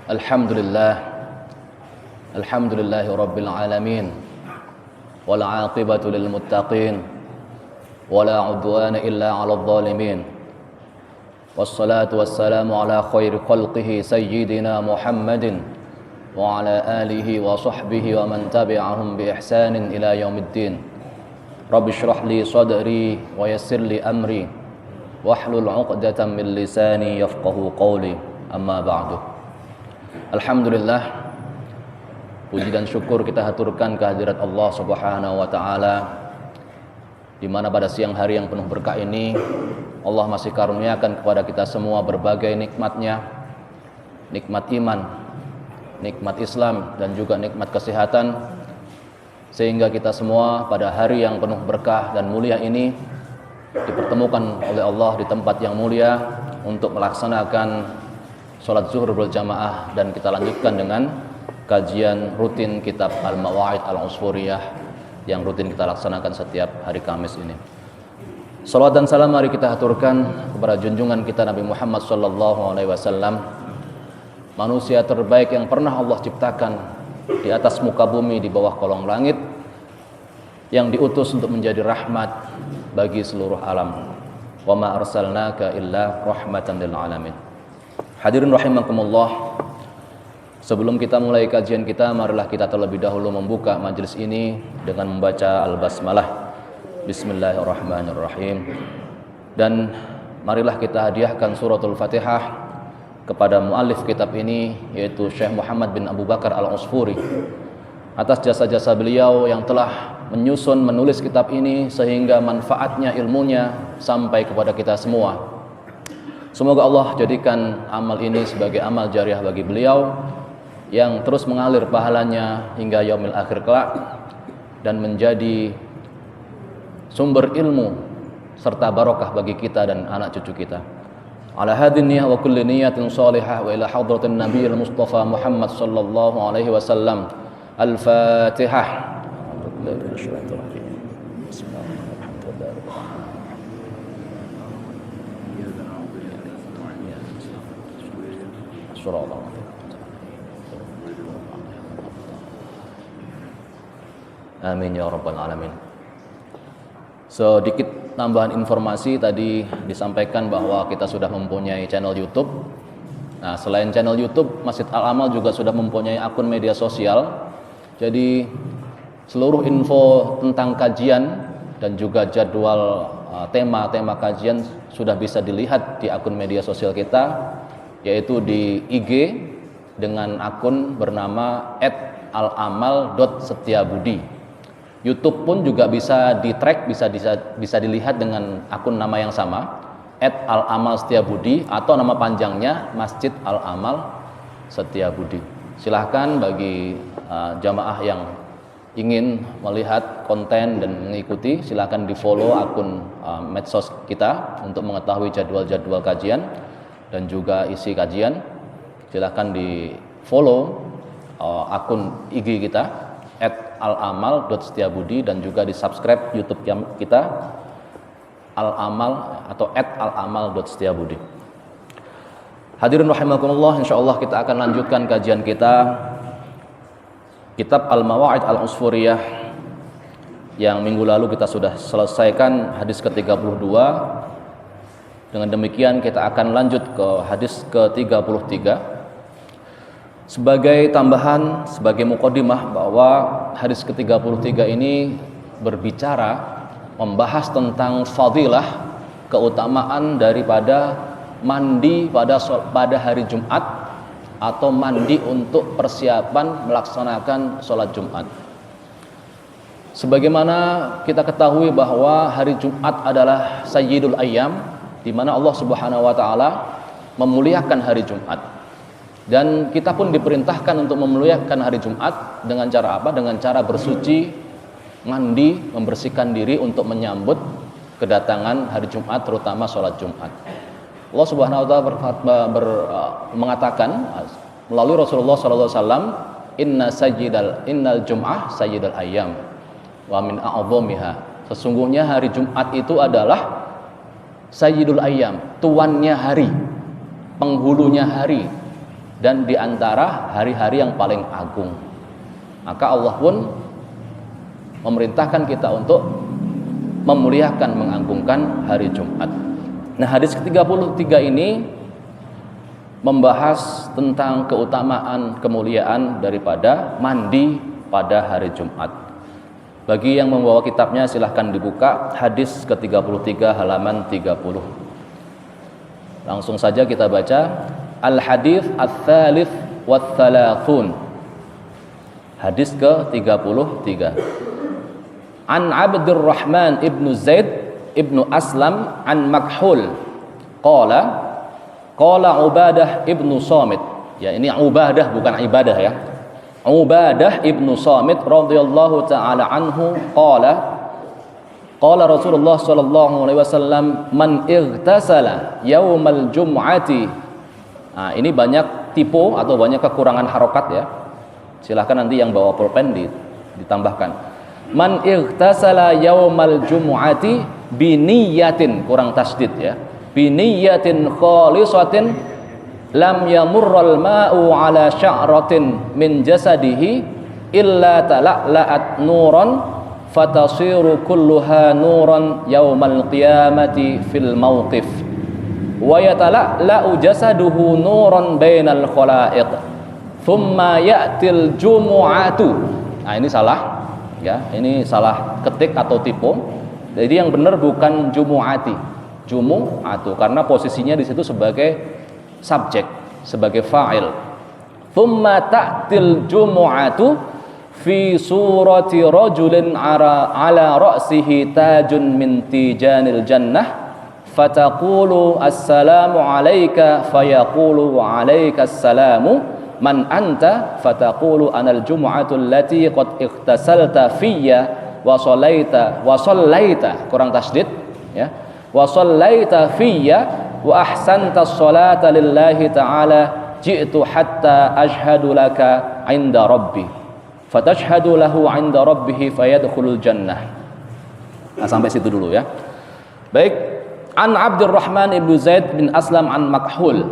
Alhamdulillah, alhamdulillahi rabbil alamin, wal aqibatu lil muttaqin, wala udwana illa 'alal zalimin. Wassalatu wassalamu ala khairi khalqihi sayyidina Muhammadin wa ala alihi wa sahbihi wa man tabi'ahum bi ihsanin ila yaumiddin. Rabbi shrah li sadri wa yassir li amri wahlul 'uqdatam min lisani yafqahu qawli. Amma ba'du. Alhamdulillah, puji dan syukur kita haturkan kehadirat Allah Subhanahu wa taala, di mana pada siang hari yang penuh berkah ini Allah masih karuniakan kepada kita semua berbagai nikmatnya, nikmat iman, nikmat Islam, dan juga nikmat kesehatan, sehingga kita semua pada hari yang penuh berkah dan mulia ini dipertemukan oleh Allah di tempat yang mulia untuk melaksanakan sholat zuhur berjamaah, dan kita lanjutkan dengan kajian rutin kitab Al-Mawa'id Al-Usfuriyah yang rutin kita laksanakan setiap hari Kamis ini. Salawat dan salam mari kita haturkan kepada junjungan kita Nabi Muhammad SAW, manusia terbaik yang pernah Allah ciptakan di atas muka bumi, di bawah kolong langit, yang diutus untuk menjadi rahmat bagi seluruh alam. Wa ma arsalnaka illa rahmatan lil alamin. Hadirin rahimakumullah, sebelum kita mulai kajian kita, marilah kita terlebih dahulu membuka majelis ini dengan membaca Al-Basmalah. Bismillahirrahmanirrahim. Dan marilah kita hadiahkan suratul Fatihah kepada muallif kitab ini, yaitu Syekh Muhammad bin Abu Bakar Al-Usfuri, atas jasa-jasa beliau yang telah menyusun, menulis kitab ini sehingga manfaatnya, ilmunya sampai kepada kita semua. Semoga Allah jadikan amal ini sebagai amal jariah bagi beliau yang terus mengalir pahalanya hingga yaumil akhir kelak, dan menjadi sumber ilmu serta barokah bagi kita dan anak cucu kita. Ala hadin niyah wa kulli niyatin salihah wa ila hadratin nabiyil mustafa Muhammad sallallahu alaihi wasallam. Al-Fatihah. Amin ya rabbal alamin. Sedikit tambahan informasi, tadi disampaikan bahwa kita sudah mempunyai channel YouTube. Nah, selain channel YouTube, Masjid Al-Amal juga sudah mempunyai akun media sosial. Jadi seluruh info tentang kajian dan juga jadwal tema-tema kajian sudah bisa dilihat di akun media sosial kita, yaitu di IG dengan akun bernama @alamal.setiabudi. YouTube pun juga bisa di-track, bisa dilihat dengan akun nama yang sama, @alamal_setiabudi, atau nama panjangnya Masjid Al-Amal Setiabudi. Silahkan bagi jamaah yang ingin melihat konten dan mengikuti, silahkan di-follow akun medsos kita untuk mengetahui jadwal-jadwal kajian dan juga isi kajian. Silahkan di-follow akun IG kita @alamal.setiabudi, dan juga di-subscribe YouTube kita Al-Amal atau @alamal.setiabudi. Hadirin rahimakumullah, insyaallah kita akan lanjutkan kajian kita kitab Al-Mawa'id Al-Usfuriyah yang minggu lalu kita sudah selesaikan hadis ke-32. Dengan demikian kita akan lanjut ke hadis ke-33. Sebagai tambahan, sebagai mukadimah, bahwa hadis ke-33 ini berbicara, membahas tentang fadilah, keutamaan daripada mandi pada hari Jumat, atau mandi untuk persiapan melaksanakan sholat Jumat. Sebagaimana kita ketahui bahwa hari Jumat adalah Sayyidul Ayyam, di mana Allah Subhanahu wa taala memuliakan hari Jumat. Dan kita pun diperintahkan untuk memuliakan hari Jumat dengan cara apa? Dengan cara bersuci, mandi, membersihkan diri untuk menyambut kedatangan hari Jumat, terutama sholat Jumat. Allah Subhanahu wa taala mengatakan melalui Rasulullah sallallahu alaihi wasallam, innal jum'ah sayyidul ayyam wa min a'dhamiha. Sesungguhnya hari Jumat itu adalah sayyidul ayyam, tuannya hari, penghulunya hari, dan di antara hari-hari yang paling agung. Maka Allah pun memerintahkan kita untuk memuliakan, mengagungkan hari Jumat. Nah, hadis ke-33 ini membahas tentang keutamaan, kemuliaan daripada mandi pada hari Jumat. Bagi yang membawa kitabnya silahkan dibuka hadis ke-33 halaman 30. Langsung saja kita baca Al-Hadits Ats-Tsalits Watsalasun. Hadis ke-33. An Abdurrahman ibnu Zaid ibnu Aslam an Makhul qala Ubadah ibnu Samit. Ya, ini Ubadah bukan ibadah ya. Ubadah ibnu Samit radhiyallahu taala anhu qala Rasulullah sallallahu alaihi wasallam man ightasala yaumal jum'ati. Nah, ini banyak tipu atau banyak kekurangan harokat ya. Silahkan nanti yang bawa pulpen ditambahkan. Man ightasala yaumal jumu'ati biniyatin, kurang tasdid ya, biniyatin khalisatin lam yamurral ma'u ala sya'ratin min jasadihi illa tala'la'at nuran fatasiru kulluha nuran yaumal qiyamati fil mawqif wa yatala'la'u jasaduhu nuran bainal khalaiq thumma ya'til jumu'atu. Nah, ini salah ya, ini salah ketik atau tipu. Jadi yang benar bukan jumu'ati, jumu'atu, karena posisinya di situ sebagai subjek, sebagai fa'il. Thumma ta'til jumu'atu fi surati rajulin ala ra'sihi tajun min tijanil jannah fataqulu assalamu alayka fayaqulu wa alayka assalamu man anta fataqulu anal jumu'atu allati qad ightasalta fiyya wa sallaita kurang tasdid ya, wa sallaita fiyya wa ahsanta as-salata lillahi ta'ala ji'tu hatta ashhadu laka 'inda rabbi fatashhadu lahu 'inda rabbih fayadkhulul jannah. Nah, sampai situ dulu ya. Baik, an Abdurrahman ibnu Zaid bin Aslam an Makhul.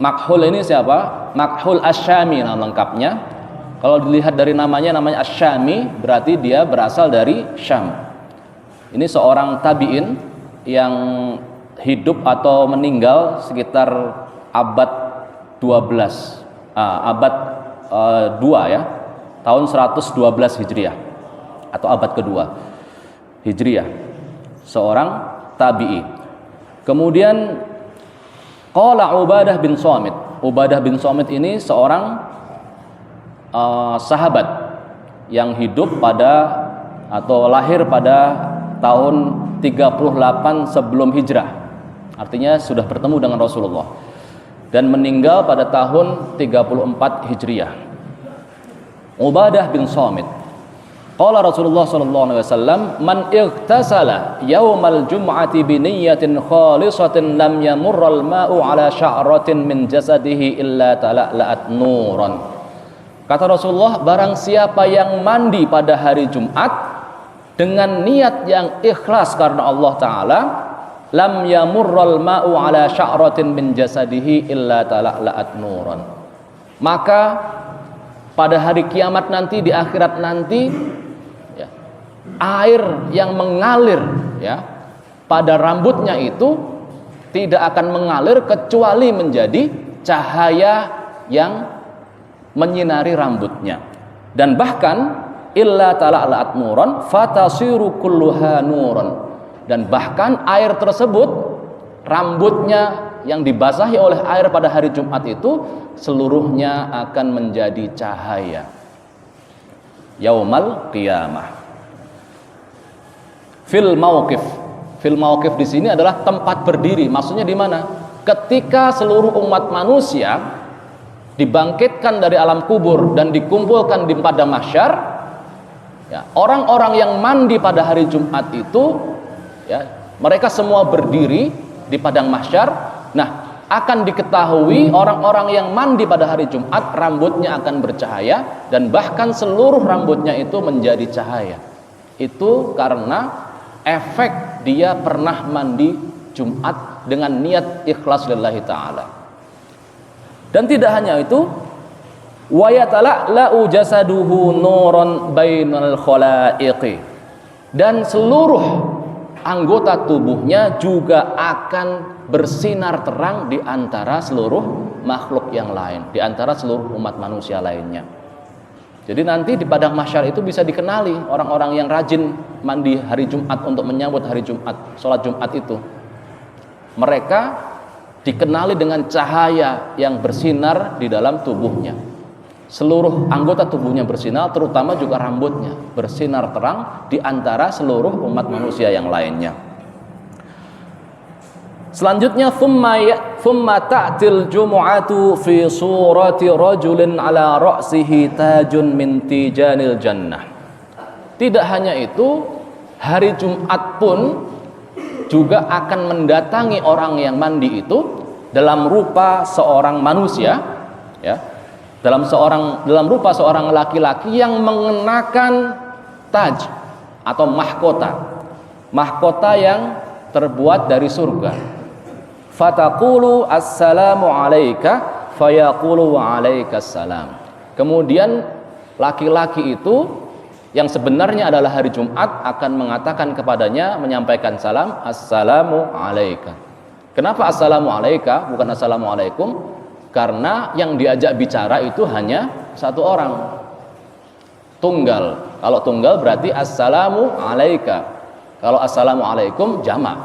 Makhul ini siapa? Makhul Asy-Syami nama lengkapnya. Kalau dilihat dari namanya Asy-Syami, berarti dia berasal dari Syam. Ini seorang tabi'in yang hidup atau meninggal sekitar abad 12, abad 2 ya, tahun 112 Hijriah atau abad kedua Hijriah. Seorang tabi'i. Kemudian qala Ubadah bin Samit. Ubadah bin Samit ini seorang sahabat yang hidup pada atau lahir pada tahun 38 sebelum hijrah. Artinya sudah bertemu dengan Rasulullah dan meninggal pada tahun 34 Hijriah. Ubadah bin Samit. Qala Rasulullah sallallahu alaihi wasallam man ightasala yaumal jum'ati bi niyyatin khalisatin lam yamurral ma'u ala sya'ratin min jasadihi illa tala'la'at nuran. Kata Rasulullah, barang siapa yang mandi pada hari Jumat dengan niat yang ikhlas karena Allah taala, lam yamurral ma'u ala sya'ratin min jasadihi illa tala'la'at nuran. Maka pada hari kiamat nanti, di akhirat nanti, air yang mengalir ya pada rambutnya itu tidak akan mengalir kecuali menjadi cahaya yang menyinari rambutnya, dan bahkan illa tala'la'at nuran fatasiru kulluha nuran, dan bahkan air tersebut, rambutnya yang dibasahi oleh air pada hari Jumat itu seluruhnya akan menjadi cahaya yaumal qiyamah. Fil mauqif. Fil mauqif di sini adalah tempat berdiri. Maksudnya di mana? Ketika seluruh umat manusia dibangkitkan dari alam kubur dan dikumpulkan di padang mahsyar, ya, orang-orang yang mandi pada hari Jumat itu, ya, mereka semua berdiri di padang mahsyar. Nah, akan diketahui orang-orang yang mandi pada hari Jumat rambutnya akan bercahaya, dan bahkan seluruh rambutnya itu menjadi cahaya. Itu karena efek dia pernah mandi Jumat dengan niat ikhlas lillahi ta'ala. Dan tidak hanya itu, wa yatala'la'u jasaduhu nuran bainal khalaiqi, dan seluruh anggota tubuhnya juga akan bersinar terang di antara seluruh makhluk yang lain, di antara seluruh umat manusia lainnya. Jadi nanti di padang mahsyar itu bisa dikenali orang-orang yang rajin mandi hari Jumat untuk menyambut hari Jumat, sholat Jumat itu. Mereka dikenali dengan cahaya yang bersinar di dalam tubuhnya. Seluruh anggota tubuhnya bersinar, terutama juga rambutnya bersinar terang di antara seluruh umat manusia yang lainnya. Selanjutnya, thumma ta'til jumu'atu fi surati rajulin ala ra'sihi tajun min tijanil jannah. Tidak hanya itu, hari Jumat pun juga akan mendatangi orang yang mandi itu dalam rupa seorang manusia, ya. Dalam rupa seorang laki-laki yang mengenakan taj atau mahkota yang terbuat dari surga. Fataqulu assalamu alayka fayaqulu wa alaikassalam. Kemudian laki-laki itu yang sebenarnya adalah hari Jumat akan mengatakan kepadanya, menyampaikan salam, assalamu alayka. Kenapa assalamu alayka bukan assalamu alaikum? Karena yang diajak bicara itu hanya satu orang, tunggal. Kalau tunggal berarti assalamu alayka. Kalau assalamu alaikum jamak,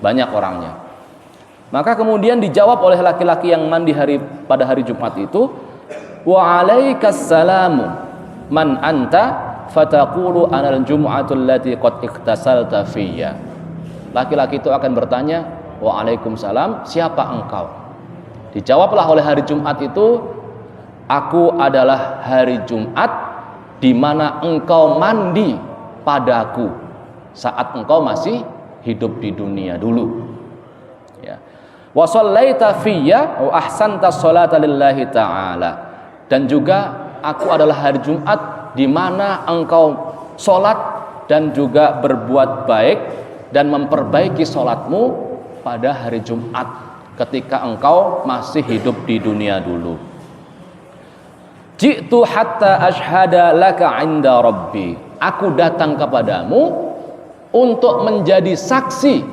banyak orangnya. Maka kemudian dijawab oleh laki-laki yang mandi pada hari Jumat itu, wa alaikassalamu man anta fataqulu anal jum'atul lati qad iktasalta fiyya. Laki-laki itu akan bertanya, waalaikumsalam, siapa engkau? Dijawablah oleh hari Jumat itu, aku adalah hari Jumat di mana engkau mandi padaku saat engkau masih hidup di dunia dulu. Ya. Wa shallaita fiyya wa ahsanta sholata lillahi ta'ala. Dan juga aku adalah hari Jumat di mana engkau sholat dan juga berbuat baik dan memperbaiki sholatmu pada hari Jumat ketika engkau masih hidup di dunia dulu. Ji'tu hatta ashhada laka 'inda rabbi. Aku datang kepadamu untuk menjadi saksi,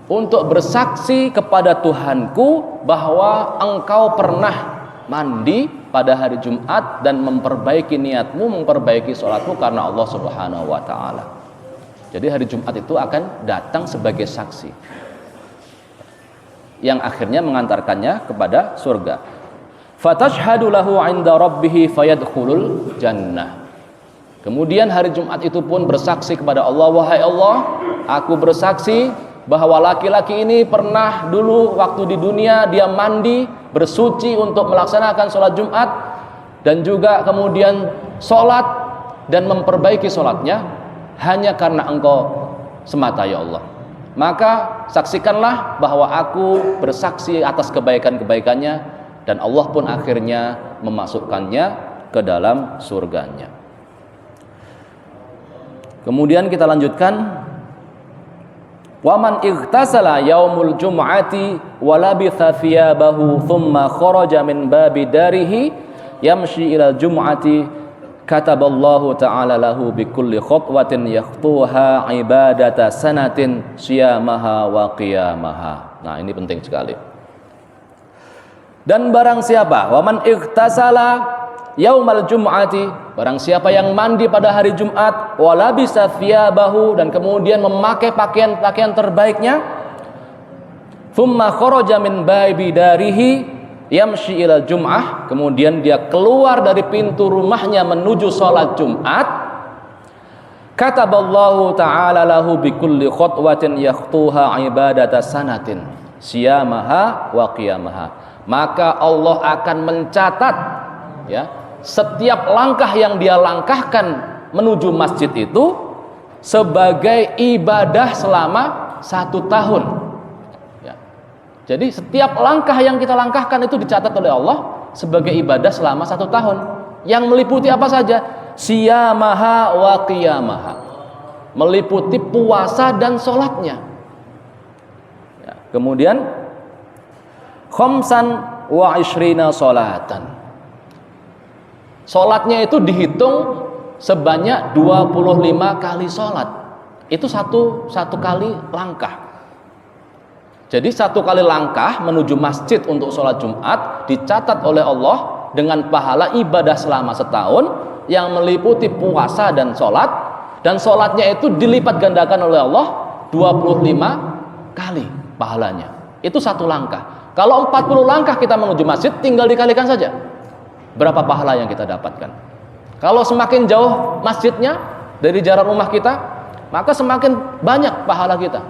untuk bersaksi kepada Tuhanku bahwa engkau pernah mandi pada hari Jumat dan memperbaiki niatmu, memperbaiki sholatmu karena Allah Subhanahu wa ta'ala. Jadi hari Jumat itu akan datang sebagai saksi yang akhirnya mengantarkannya kepada surga. Fatashhadu lahu 'inda rabbih fayadkhulul jannah. Kemudian hari Jumat itu pun bersaksi kepada Allah, wahai Allah, aku bersaksi bahwa laki-laki ini pernah dulu waktu di dunia dia mandi, bersuci untuk melaksanakan sholat Jumat, dan juga kemudian sholat dan memperbaiki sholatnya hanya karena engkau semata ya Allah. Maka saksikanlah bahwa aku bersaksi atas kebaikan-kebaikannya, dan Allah pun akhirnya memasukkannya ke dalam surganya. Kemudian kita lanjutkan, waman ightasala yaumul jum'ati wa labitha thiyabahu thumma kharaja min babi darihi yamshi ilal jum'ati kataballahu ta'ala lahu bikulli khutwatin yakhtuha ibadata sanatin siyamaha wa qiyamaha. Nah, ini penting sekali. Dan barang siapa waman ightasala yaumal jum'ati, barang siapa yang mandi pada hari Jumat, walabisa thiyabahu, dan kemudian memakai pakaian terbaiknya, thumma kharaja min babi darihi yamshi ilal jum'ah, kemudian dia keluar dari pintu rumahnya menuju sholat Jumat, kataballahu ta'ala lahu bikulli khutwatin yakhtuha ibadata sanatin siyamaha wa qiyamaha. Maka Allah akan mencatat, ya, setiap langkah yang dia langkahkan menuju masjid itu sebagai ibadah selama 1 tahun. Ya. Jadi setiap langkah yang kita langkahkan itu dicatat oleh Allah sebagai ibadah selama 1 tahun. Yang meliputi apa saja? Siyamaha wa qiyamaha. Meliputi puasa dan sholatnya. Ya. Kemudian khamsan wa ishrina salatan. Salatnya itu dihitung sebanyak 25 kali salat. Itu satu kali langkah. Jadi satu kali langkah menuju masjid untuk sholat Jumat dicatat oleh Allah dengan pahala ibadah selama setahun yang meliputi puasa dan sholat, dan sholatnya itu dilipat gandakan oleh Allah 25 kali pahalanya. Itu satu langkah. Kalau 40 langkah kita menuju masjid, tinggal dikalikan saja berapa pahala yang kita dapatkan. Kalau semakin jauh masjidnya dari jarak rumah kita, maka semakin banyak pahala kita.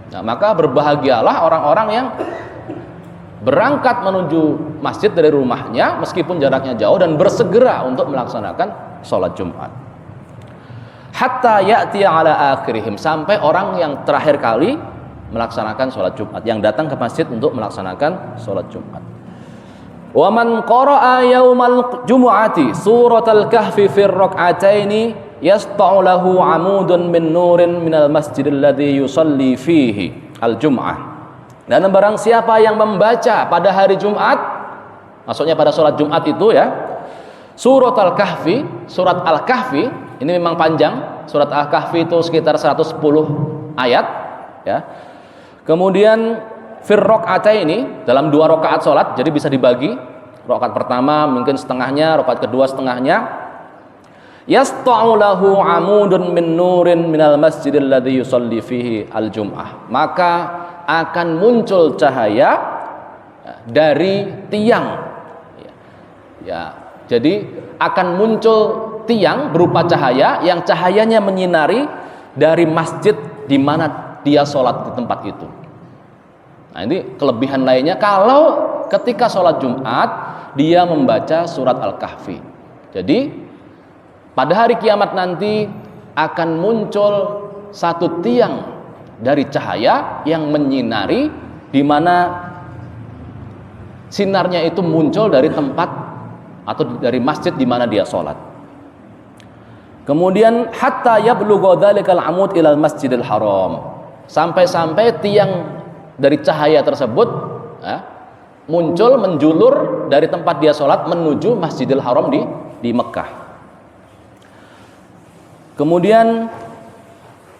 Nah, maka berbahagialah orang-orang yang berangkat menuju masjid dari rumahnya meskipun jaraknya jauh dan bersegera untuk melaksanakan sholat Jumat. Hatta ya'ti ala akhirihim, sampai orang yang terakhir kali melaksanakan sholat Jumat, yang datang ke masjid untuk melaksanakan sholat Jumat. Wa man qara'a yaumal jumu'ati suratal kahfi fir rak'ataini yasta'u lahu 'amudun min nurin minal masjidil ladzi yusalli fihi al-jum'ah. Dan barang siapa yang membaca pada hari Jumat, maksudnya pada sholat Jumat itu ya, surat Al-Kahfi, surat Al-Kahfi ini memang panjang. Surat Al-Kahfi itu sekitar 110 ayat ya. Kemudian fir rak'ataini, dalam 2 rakaat sholat, jadi bisa dibagi. Rakaat pertama mungkin setengahnya, rakaat kedua setengahnya. Yasta'u lahu 'amudun min nurin minal masjidil ladzi yusalli fihi al-jum'ah. Maka akan muncul cahaya dari tiang. Ya, jadi akan muncul tiang berupa cahaya yang cahayanya menyinari dari masjid di mana dia sholat di tempat itu. Nah, ini kelebihan lainnya kalau ketika sholat Jumat dia membaca surat Al-Kahfi. Jadi pada hari kiamat nanti akan muncul satu tiang dari cahaya yang menyinari, di mana sinarnya itu muncul dari tempat atau dari masjid di mana dia sholat. Kemudian hatta yablugha dzalikal amud ilal masjidil haram, sampai-sampai tiang dari cahaya tersebut muncul menjulur dari tempat dia sholat menuju Masjidil Haram di Mekah. Kemudian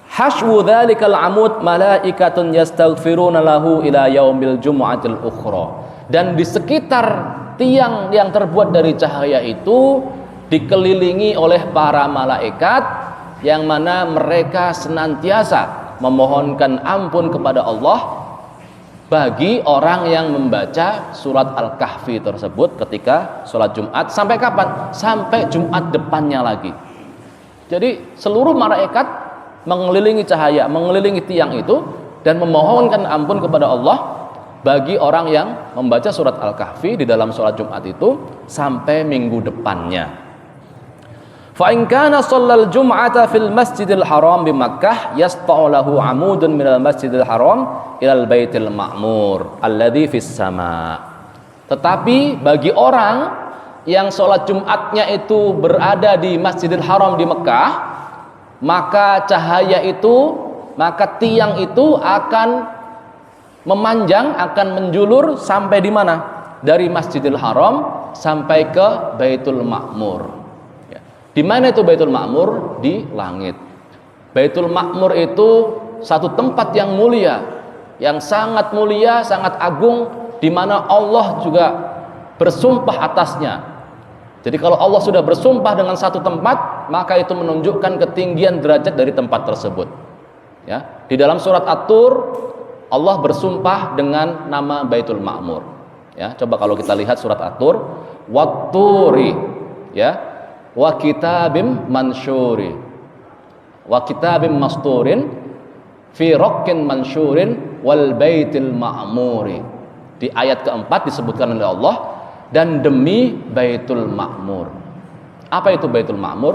haswu dzalikal amud malaikatun yastaghfiruna lahu ila yaumil jumu'atil ukhra. Dan di sekitar tiang yang terbuat dari cahaya itu dikelilingi oleh para malaikat yang mana mereka senantiasa memohonkan ampun kepada Allah bagi orang yang membaca surat Al-Kahfi tersebut ketika sholat Jumat. Sampai kapan? Sampai Jumat depannya lagi. Jadi seluruh malaikat mengelilingi cahaya, mengelilingi tiang itu dan memohonkan ampun kepada Allah bagi orang yang membaca surat Al-Kahfi di dalam sholat Jumat itu sampai minggu depannya. Fa in kana shallal jum'ata fil Masjidil Haram bi Makkah yasta'u lahu 'amudun minal Masjidil Haram ilal Baitil Ma'mur alladzi fis sama. Tetapi bagi orang yang sholat Jumatnya itu berada di Masjidil Haram di Mekah, maka cahaya itu, maka tiang itu akan memanjang, akan menjulur sampai di mana? Dari Masjidil Haram sampai ke Baitul Ma'mur. Ya. Di mana itu Baitul Ma'mur? Di langit. Baitul Ma'mur itu satu tempat yang mulia, yang sangat mulia, sangat agung, di mana Allah juga bersumpah atasnya. Jadi kalau Allah sudah bersumpah dengan satu tempat, maka itu menunjukkan ketinggian derajat dari tempat tersebut. Ya, di dalam surat At-Tur Allah bersumpah dengan nama Baitul Ma'mur. Ya, coba kalau kita lihat surat At-Tur, wat-turi, ya, wa kitabim mansyuri, wa kitabim masturin, fi raqqin mansyurin, wal baitil ma'muri. Di ayat keempat disebutkan oleh Allah, dan demi Baitul Ma'mur. Apa itu Baitul Ma'mur?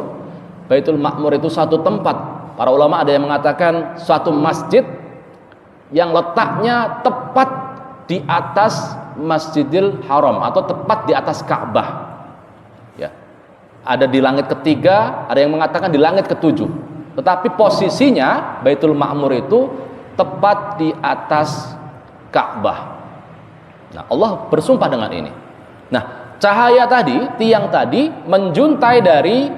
Baitul Ma'mur itu satu tempat. Para ulama ada yang mengatakan suatu masjid yang letaknya tepat di atas Masjidil Haram atau tepat di atas Ka'bah. Ya. Ada di langit ketiga, ada yang mengatakan di langit ketujuh. Tetapi posisinya Baitul Ma'mur itu tepat di atas Ka'bah. Nah, Allah bersumpah dengan ini. Nah, cahaya tadi, tiang tadi menjuntai dari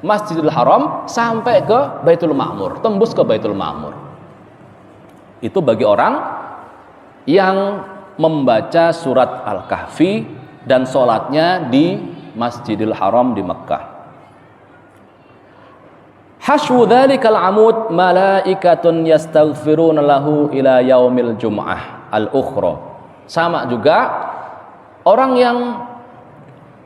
Masjidil Haram sampai ke Baitul Ma'mur, tembus ke Baitul Ma'mur. Itu bagi orang yang membaca surat Al-Kahfi dan sholatnya di Masjidil Haram di Mekkah. Hasyu dzalikal amud malaikatun yastaghfiruna lahu ila yaumil jum'ah al-ukhra. Sama juga orang yang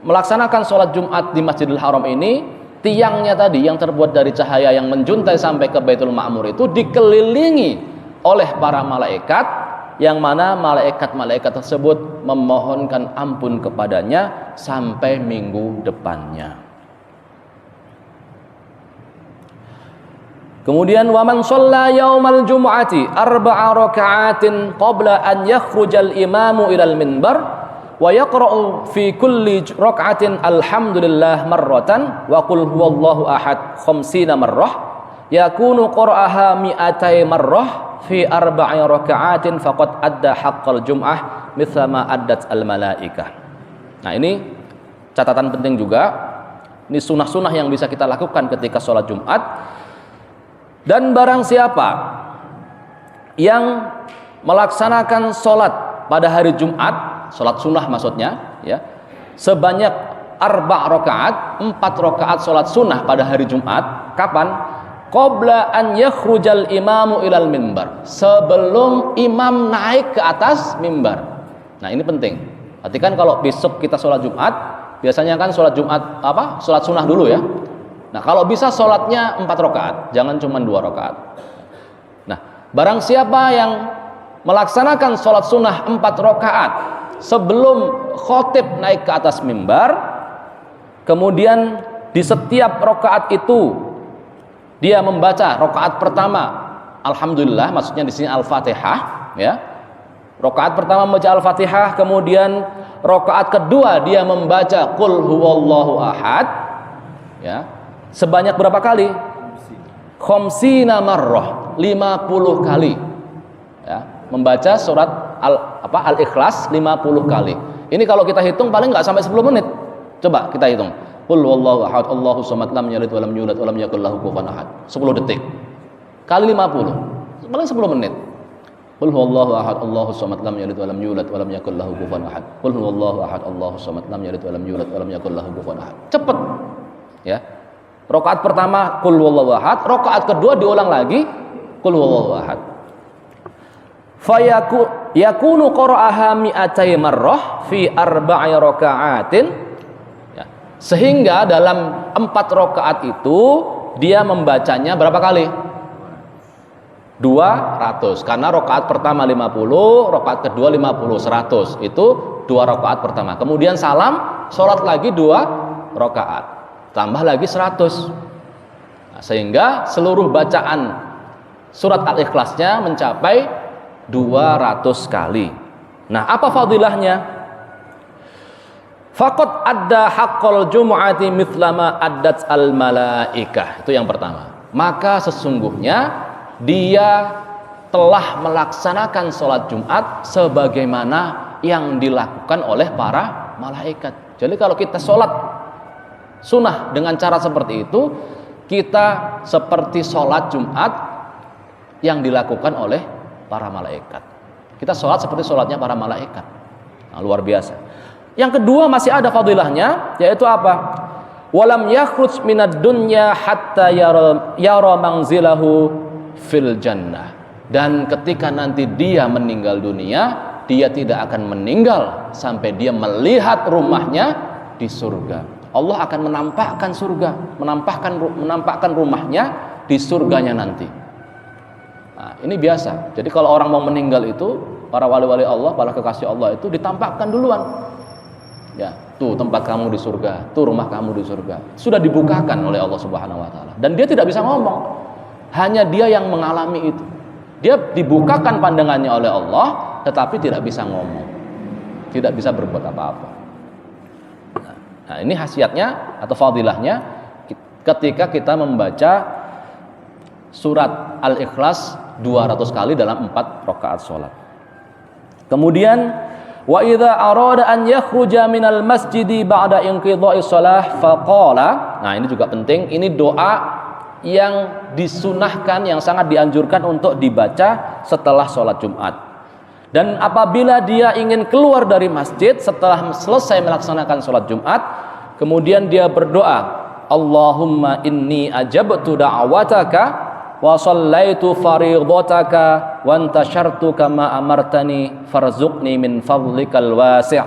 melaksanakan sholat Jumat di Masjidil Haram ini, tiangnya tadi yang terbuat dari cahaya yang menjuntai sampai ke Baitul Ma'mur itu dikelilingi oleh para malaikat, yang mana malaikat-malaikat tersebut memohonkan ampun kepadanya sampai minggu depannya. Kemudian waman shalla yaumal jumu'ati arba'a raka'atin qabla an yakhrujal imamu ilal minbar wa yaqra'u fi kulli raka'atin alhamdulillah marratan wa qul huwallahu ahad khamsina marrah yakunu qur'aha mi'atai marrah fi arba'i raka'atin faqad adda haqqal jum'ah mithla ma addat al malaikah. Nah, ini catatan penting juga. Ini sunah-sunah yang bisa kita lakukan ketika sholat Jumat. Dan barang siapa yang melaksanakan sholat pada hari Jumat, sholat sunnah maksudnya, ya, sebanyak 4 rakaat, 4 rakaat sholat sunnah pada hari Jumat, kapan? Qabla an yakhrujal imamu ilal mimbar, sebelum imam naik ke atas mimbar. Nah, ini penting. Perhatikan kalau besok kita sholat Jumat, biasanya kan sholat Jumat sholat sunnah dulu ya. Nah, kalau bisa sholatnya 4 rakaat, jangan cuma 2 rakaat. Nah, barang siapa yang melaksanakan sholat sunnah 4 rakaat sebelum khotib naik ke atas mimbar, kemudian di setiap rakaat itu dia membaca rakaat pertama alhamdulillah, maksudnya di sini Al-Fatihah, ya. Rakaat pertama membaca Al-Fatihah, kemudian rakaat kedua dia membaca Qul huwallahu ahad, ya. Sebanyak berapa kali? Khamsina marrah, 50 kali. Ya, membaca surat Al-Ikhlas 50 kali. Ini kalau kita hitung paling nggak sampai 10 menit. Coba kita hitung. Qul huwallahu ahad, Allahus samad, lam yalid wa lam yulad wa lam yakul lahu kufuwan ahad. 10 detik. Kali 50. Paling 10 menit. Qul huwallahu ahad, Allahus samad, lam yalid wa lam yulad wa lam yakul lahu kufuwan ahad. Qul huwallahu ahad, Allahus samad, lam yalid wa lam yulad wa lam yakul lahu kufuwan ahad. Cepet. Ya. Rakaat pertama Qul huwallahu ahad, rakaat kedua diulang lagi Qul huwallahu ahad. Yakunu qara'aha mi'atai marrah fi arba'i raka'atin. Ya. Sehingga dalam 4 rakaat itu dia membacanya berapa kali? 200. Karena rakaat pertama 50, rakaat kedua 50, 100. Itu 2 rakaat pertama. Kemudian salam, salat lagi 2 rakaat. Tambah lagi 100. Nah, sehingga seluruh bacaan surat Al-Ikhlasnya mencapai 200 kali. Nah, apa fadilahnya? Faqad adda haqqal jumu'ati mithlama addat al malaikah. Itu yang pertama. Maka sesungguhnya dia telah melaksanakan sholat Jumat sebagaimana yang dilakukan oleh para malaikat. Jadi kalau kita sholat sunnah dengan cara seperti itu, kita seperti sholat Jumat yang dilakukan oleh para malaikat. Kita sholat seperti sholatnya para malaikat. Nah, luar biasa. Yang kedua masih ada fadilahnya, yaitu apa? Walam yakhruj minad dunya hatta yara manzilahu fil jannah. Dan ketika nanti dia meninggal dunia, dia tidak akan meninggal sampai dia melihat rumahnya di surga. Allah akan menampakkan surga, menampakkan rumahnya di surganya nanti. Nah, ini biasa. Jadi kalau orang mau meninggal itu, para wali-wali Allah, para kekasih Allah itu ditampakkan duluan. Ya, tuh tempat kamu di surga, tuh rumah kamu di surga. Sudah dibukakan oleh Allah Subhanahu wa taala. Dan dia tidak bisa ngomong. Hanya dia yang mengalami itu. Dia dibukakan pandangannya oleh Allah, tetapi tidak bisa ngomong. Tidak bisa berbuat apa-apa. Nah, ini khasiatnya atau fadilahnya ketika kita membaca surat Al-Ikhlas 200 kali dalam 4 rakaat sholat. Kemudian Wa idza arada an yakhruja minal masjidi ba'da inqidha'i shalah faqala. Nah, ini juga penting. Ini doa yang disunahkan, yang sangat dianjurkan untuk dibaca setelah sholat Jumat. Dan apabila dia ingin keluar dari masjid setelah selesai melaksanakan sholat Jumat, kemudian dia berdoa, Allahumma inni ajabtu da'wataka wa shallaitu fariidataka wa antashartu kama amartani farzuqni min fadlikal wasi'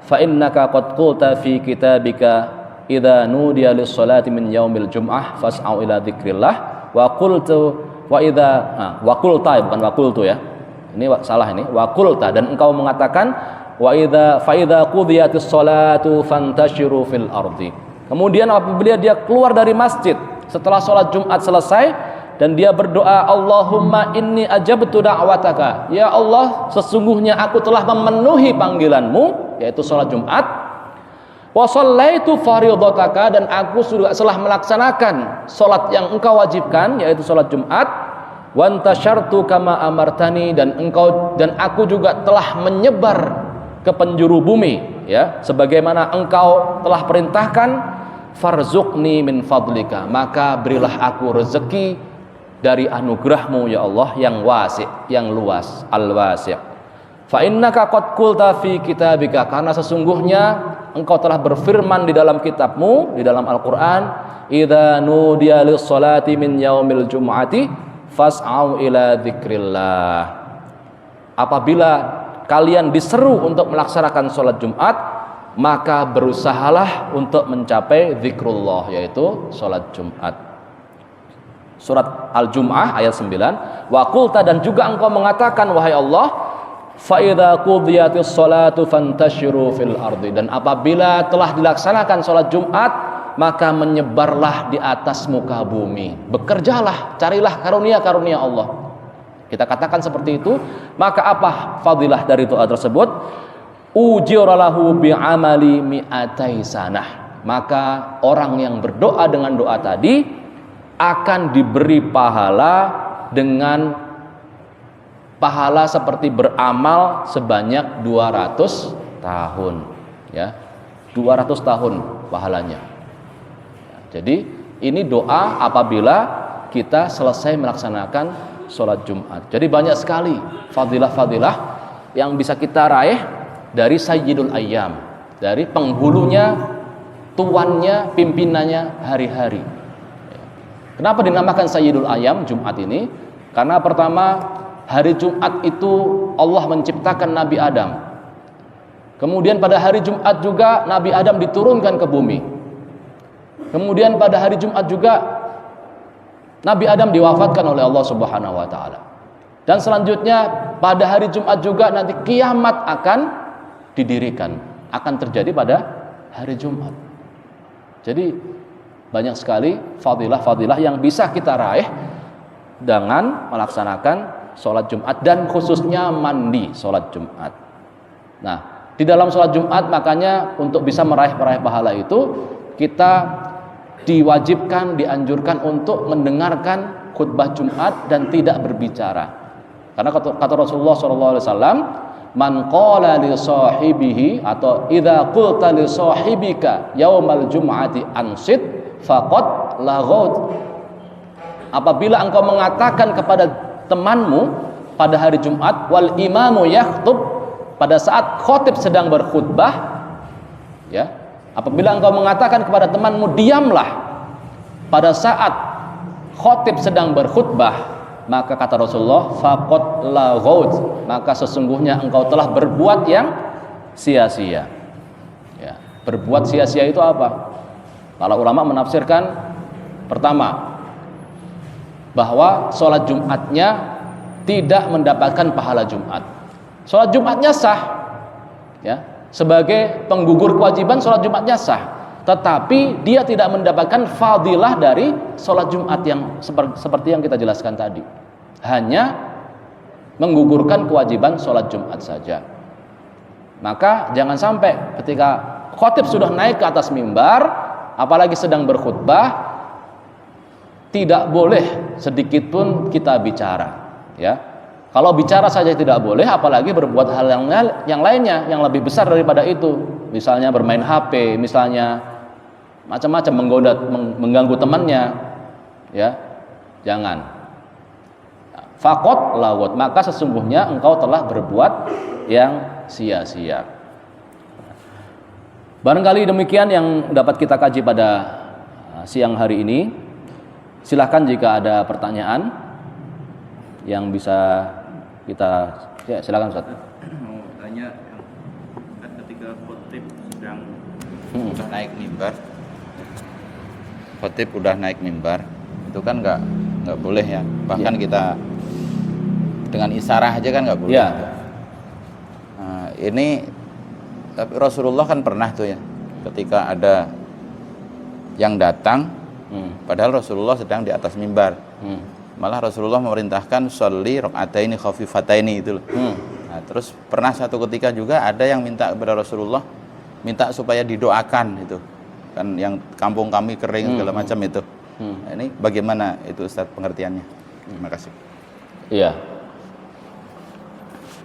fa innaka qad qulta fi kitabika idza nudiya lis-salati min yaumil jum'ah fas'au ila dzikrillah wa qultu wa idza wa qulta, bukan wa qultu ya. Ini salah ini. Wa qulta, dan engkau mengatakan wa idza fa idza qudiyatis salatu fantashiru fil ardi. Kemudian apabila dia keluar dari masjid setelah sholat Jumat selesai dan dia berdoa, Allahumma inni ajabtu da'wataka, ya Allah, sesungguhnya aku telah memenuhi panggilanmu, yaitu sholat Jumat. Wa shallaitu fariidataka, dan aku sudah telah melaksanakan sholat yang engkau wajibkan, yaitu sholat Jumat. Wa antashartu kama amartani, dan aku juga telah menyebar ke penjuru bumi, ya, sebagaimana engkau telah perintahkan. Farzuqni min fadlika, maka berilah aku rezeki dari anugerahmu ya Allah yang wasi', yang luas, al-wasi'. Fa innaka qad qulta fi kitabika, karena sesungguhnya engkau telah berfirman di dalam kitabmu, di dalam Al-Qur'an, idza nudiya lis-salati min yaumil jum'ati fas'au ila dzikrillah. Apabila kalian diseru untuk melaksanakan sholat Jumat, maka berusahalah untuk mencapai zikrullah, yaitu sholat Jumat. Surat Al-Jum'ah ayat 9. Wa qulta, dan juga engkau mengatakan wahai Allah, fa idza qudiyatis salatu fantashiru fil ardi, dan apabila telah dilaksanakan salat Jumat, maka menyebarlah di atas muka bumi. Bekerjalah, carilah karunia-karunia Allah. Kita katakan seperti itu, maka apa fadilah dari doa tersebut? Ujiralahu bi'amali mi'atai sanah. Maka orang yang berdoa dengan doa tadi akan diberi pahala dengan pahala seperti beramal sebanyak 200 tahun, ya. 200 tahun pahalanya. Jadi ini doa apabila kita selesai melaksanakan sholat Jumat. Jadi banyak sekali fadilah-fadilah yang bisa kita raih dari Sayyidul Ayyam, dari penghulunya, tuannya, pimpinannya hari-hari. Kenapa dinamakan Sayyidul Ayyam Jumat ini? Karena pertama, hari Jumat itu Allah menciptakan Nabi Adam. Kemudian pada hari Jumat juga Nabi Adam diturunkan ke bumi. Kemudian pada hari Jumat juga Nabi Adam diwafatkan oleh Allah Subhanahu wa taala. Dan selanjutnya pada hari Jumat juga nanti kiamat akan didirikan, akan terjadi pada hari Jumat. Jadi banyak sekali fadilah-fadilah yang bisa kita raih dengan melaksanakan sholat Jumat, dan khususnya mandi sholat Jumat. Nah, di dalam sholat Jumat makanya untuk bisa meraih pahala itu, kita diwajibkan, dianjurkan untuk mendengarkan khutbah Jumat dan tidak berbicara. Karena kata Rasulullah SAW, man qala li sahibihi, atau idza qulta li sahibika yaumal jum'ati ansit faqad laghut. Apabila engkau mengatakan kepada temanmu pada hari Jumat, wal imamu yakhtub, pada saat khatib sedang berkhutbah, ya, apabila engkau mengatakan kepada temanmu diamlah pada saat khatib sedang berkhutbah, maka kata Rasulullah, faqad laghut, maka sesungguhnya engkau telah berbuat yang sia-sia. Ya, berbuat sia-sia itu apa? Para ulama menafsirkan, pertama, bahwa sholat Jumatnya tidak mendapatkan pahala Jumat. Sholat Jumatnya sah, ya, sebagai penggugur kewajiban sholat Jumatnya sah, tetapi dia tidak mendapatkan fadilah dari sholat Jumat yang seperti yang kita jelaskan tadi. Hanya menggugurkan kewajiban sholat Jumat saja. Maka jangan sampai ketika khatib sudah naik ke atas mimbar, apalagi sedang berkhutbah, tidak boleh sedikit pun kita bicara, ya. Kalau bicara saja tidak boleh, apalagi berbuat hal yang lainnya yang lebih besar daripada itu. Misalnya bermain HP, misalnya macam-macam, mengganggu temannya, ya, jangan. Faqat laghut, maka sesungguhnya engkau telah berbuat yang sia-sia. Barangkali demikian yang dapat kita kaji pada siang hari ini. Silahkan jika ada pertanyaan yang bisa kita, ya silakan Ustaz. Mau tanya, kan ketika khotib sedang udah naik mimbar, khotib udah naik mimbar, itu kan nggak boleh ya. Bahkan kita dengan isyarah aja kan nggak boleh. Ya. Nah, ini tapi Rasulullah kan pernah tuh ya, ketika ada yang datang, padahal Rasulullah sedang di atas mimbar. Malah Rasulullah memerintahkan sholli rakaataini khafifataini itu loh. Nah, terus pernah satu ketika juga ada yang minta kepada Rasulullah, minta supaya didoakan itu. Kan yang kampung kami kering segala macam itu. Nah, ini bagaimana itu Ustaz pengertiannya? Terima kasih. Iya.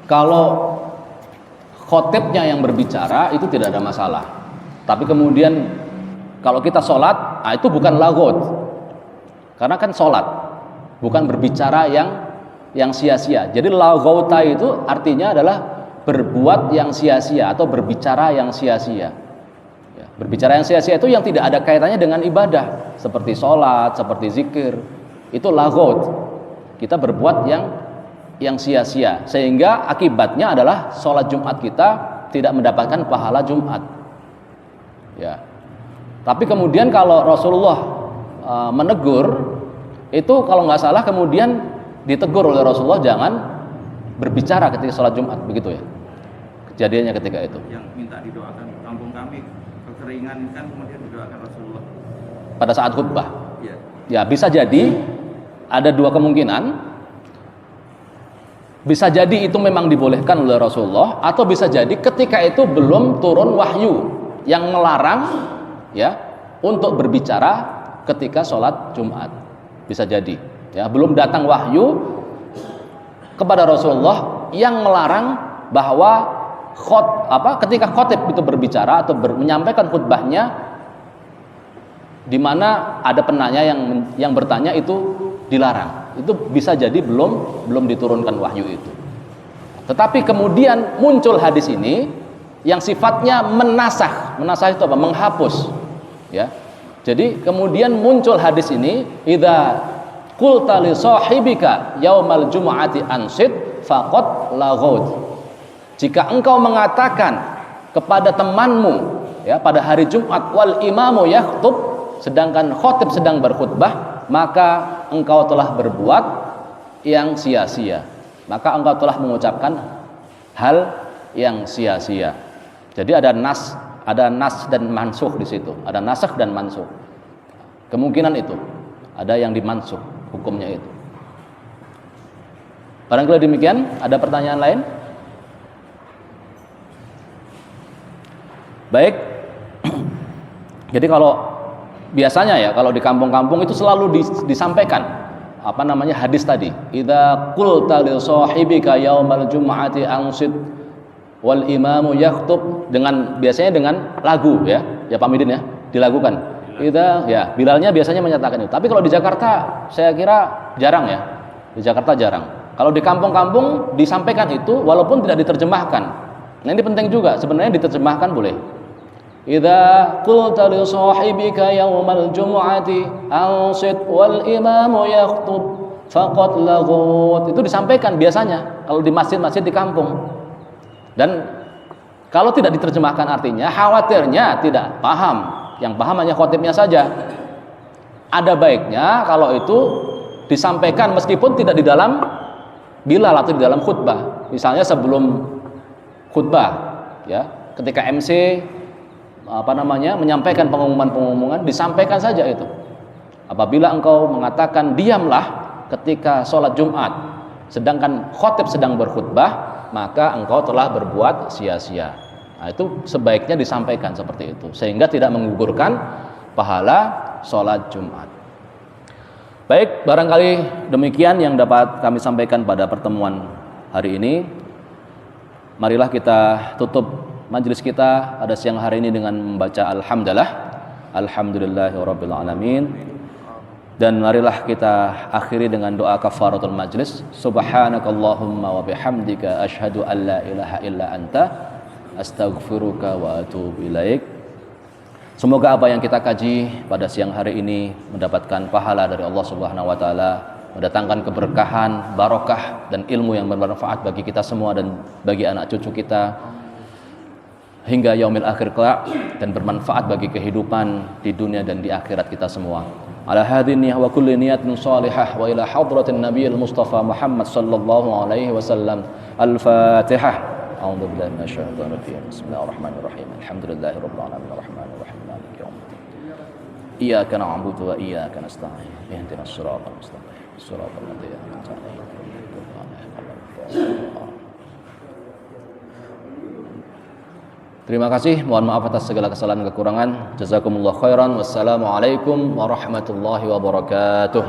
Kalau khotibnya yang berbicara itu tidak ada masalah. Tapi kemudian kalau kita sholat, itu bukan laghut. Karena kan sholat, bukan berbicara yang sia-sia. Jadi laghauta itu artinya adalah berbuat yang sia-sia atau berbicara yang sia-sia. Ya, berbicara yang sia-sia itu yang tidak ada kaitannya dengan ibadah, seperti sholat, seperti zikir. Itu laghaut. Kita berbuat yang sia-sia, sehingga akibatnya adalah sholat Jumat kita tidak mendapatkan pahala Jumat. Ya. Tapi kemudian kalau Rasulullah menegur, itu kalau nggak salah kemudian ditegur oleh Rasulullah jangan berbicara ketika sholat Jumat, begitu ya kejadiannya ketika itu. Yang minta didoakan kampung kami kekeringan kan kemudian didoakan Rasulullah Pada saat khutbah. ya. Ya bisa jadi ada dua kemungkinan. Bisa jadi itu memang dibolehkan oleh Rasulullah, atau bisa jadi ketika itu belum turun wahyu yang melarang ya untuk berbicara ketika sholat Jumat. Bisa jadi ya belum datang wahyu kepada Rasulullah yang melarang bahwa ketika khotib itu berbicara atau menyampaikan khutbahnya di mana ada penanya yang bertanya itu dilarang. Itu bisa jadi belum diturunkan wahyu itu. Tetapi kemudian muncul hadis ini yang sifatnya menasakh itu apa? Menghapus ya. Jadi kemudian muncul hadis ini, idza qulta li sahibika yaumal jumu'ati ansit faqad laghaut. Jika engkau mengatakan kepada temanmu ya pada hari Jumat wal imamu yakhutub, sedangkan khatib sedang berkhutbah, maka engkau telah berbuat yang sia-sia. Maka engkau telah mengucapkan hal yang sia-sia. Jadi ada nas dan mansukh di situ. Ada nasakh dan mansukh. Kemungkinan itu ada yang dimansukh hukumnya itu. Barangkali demikian. Ada pertanyaan lain? Baik. Jadi kalau biasanya ya kalau di kampung-kampung itu selalu disampaikan hadis tadi. Idza qulta li sahibika yaumal jumu'ati ansit wal imamu yakhutub, biasanya dengan lagu ya Pak Midin ya, dilakukan. Ya Bilalnya biasanya menyatakan itu. Tapi kalau di Jakarta saya kira jarang ya. Di Jakarta jarang. Kalau di kampung-kampung disampaikan itu walaupun tidak diterjemahkan. Nah ini penting juga, sebenarnya diterjemahkan boleh. Idza qulta li sahibika yaumal jumu'ati ansit wal imamu yakhutub faqad laghut. Itu disampaikan biasanya kalau di masjid-masjid di kampung. Dan kalau tidak diterjemahkan artinya khawatirnya tidak paham, yang paham hanya khotibnya saja. Ada baiknya kalau itu disampaikan meskipun tidak di dalam bilal atau di dalam khutbah. Misalnya sebelum khutbah ya, ketika MC menyampaikan pengumuman disampaikan saja itu. Apabila engkau mengatakan diamlah ketika sholat Jumat sedangkan khotib sedang berkhutbah, maka engkau telah berbuat sia-sia. Nah, itu sebaiknya disampaikan seperti itu sehingga tidak menggugurkan pahala sholat Jumat. Baik, barangkali demikian yang dapat kami sampaikan pada pertemuan hari ini. Marilah kita tutup majelis kita pada siang hari ini dengan membaca Alhamdulillahirabbil alamin. Dan marilah kita akhiri dengan doa kafaratul majlis. Subhanakallahumma wa bihamdika asyhadu an la ilaha illa anta astaghfiruka wa atubu ilaik. Semoga apa yang kita kaji pada siang hari ini mendapatkan pahala dari Allah Subhanahu wa taala, mendatangkan keberkahan, barokah dan ilmu yang bermanfaat bagi kita semua dan bagi anak cucu kita hingga yaumil akhir kelak, dan bermanfaat bagi kehidupan di dunia dan di akhirat kita semua. Ala hadhihi niyyah wa kulli niyatin shalihah wa ila hadratin nabiyil mustafa Muhammad sallallahu alaihi wasallam. Al-Fatihah. A'udzu billahi minasyaitonir rajim. Bismillahirrahmanirrahim. Alhamdulillahirabbil alamin arrahmanir rahim maliki yaumiddin. Iyyaka na'budu wa iyyaka nasta'in. Ihdinas siratal mustaqim. Siratal ladzina an'amta 'alaihim ghairil maghdubi 'alaihim. Terima kasih, mohon maaf atas segala kesalahan dan kekurangan. Jazakumullah khairan. Wassalamualaikum warahmatullahi wabarakatuh.